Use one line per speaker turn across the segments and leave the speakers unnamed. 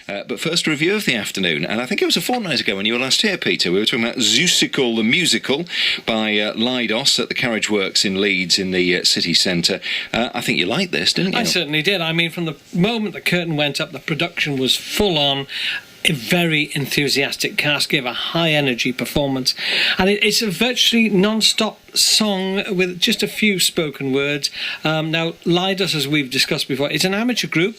But first, a review of the afternoon, and I think it was a fortnight ago when you were last here, Peter. We were talking about Seussical, the musical, by LIDOS at the Carriage Works in Leeds in the city centre. I think you liked this, didn't you?
I certainly did. I mean, from the moment the curtain went up, the production was full on. A very enthusiastic cast, gave a high-energy performance, and it's a virtually non-stop song with just a few spoken words. Now, LIDOS, as we've discussed before, it's an amateur group,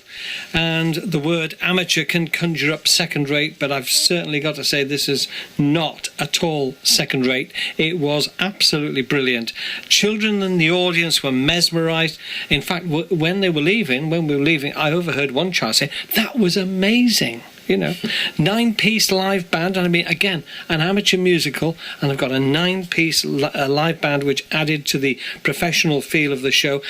and the word amateur can conjure up second-rate, but I've certainly got to say this is not at all second-rate. It was absolutely brilliant. Children in the audience were mesmerised. In fact, when we were leaving, I overheard one child say, "That was amazing." You know, 9-piece live band, and I mean, again, an amateur musical, and I've got a 9-piece live band which added to the professional feel of the show.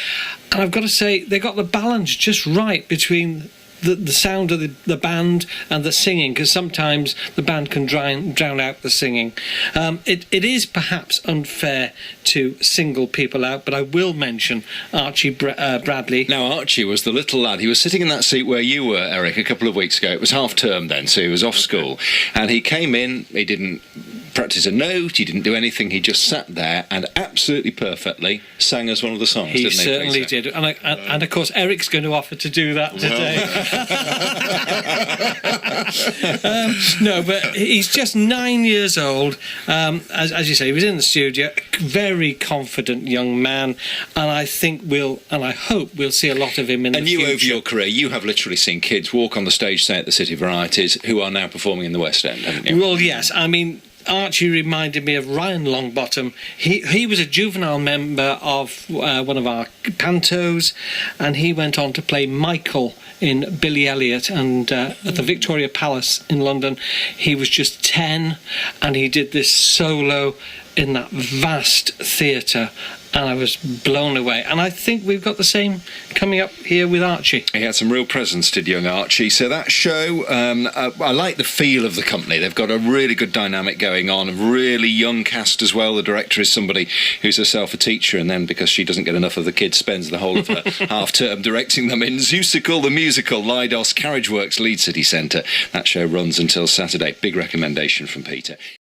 And I've got to say, they got the balance just right between the sound of the band and the singing, because sometimes the band can drown out the singing. It is perhaps unfair to single people out, but I will mention Archie Bradley.
Now, Archie was the little lad. He was sitting in that seat where you were, Eric, a couple of weeks ago. It was half-term then, so he was off school. And he came in, he didn't practice a note, he didn't do anything, he just sat there and absolutely perfectly sang us one of the songs, didn't he?
He certainly did. And of course, Eric's going to offer to do that today. No, but he's just 9 years old. As you say, he was in the studio, very confident young man, and I hope we'll see a lot of him in the future.
And you, over your career, you have literally seen kids walk on the stage, say, at the City Varieties, who are now performing in the West End, haven't you?
Well, yes. I mean, Archie reminded me of Ryan Longbottom. He was a juvenile member of one of our pantos, and he went on to play Michael in Billy Elliot, and at the Victoria Palace in London. He was just 10, and he did this solo in that vast theatre, and I was blown away. And I think we've got the same coming up here with Archie.
He had some real presence, did young Archie. So that show, I like the feel of the company. They've got a really good dynamic going on, a really young cast as well. The director is somebody who's herself a teacher, and then because she doesn't get enough of the kids, spends the whole of her half-term directing them in Seussical, the musical, LIDOS, Carriage Works, Leeds City Centre. That show runs until Saturday. Big recommendation from Peter.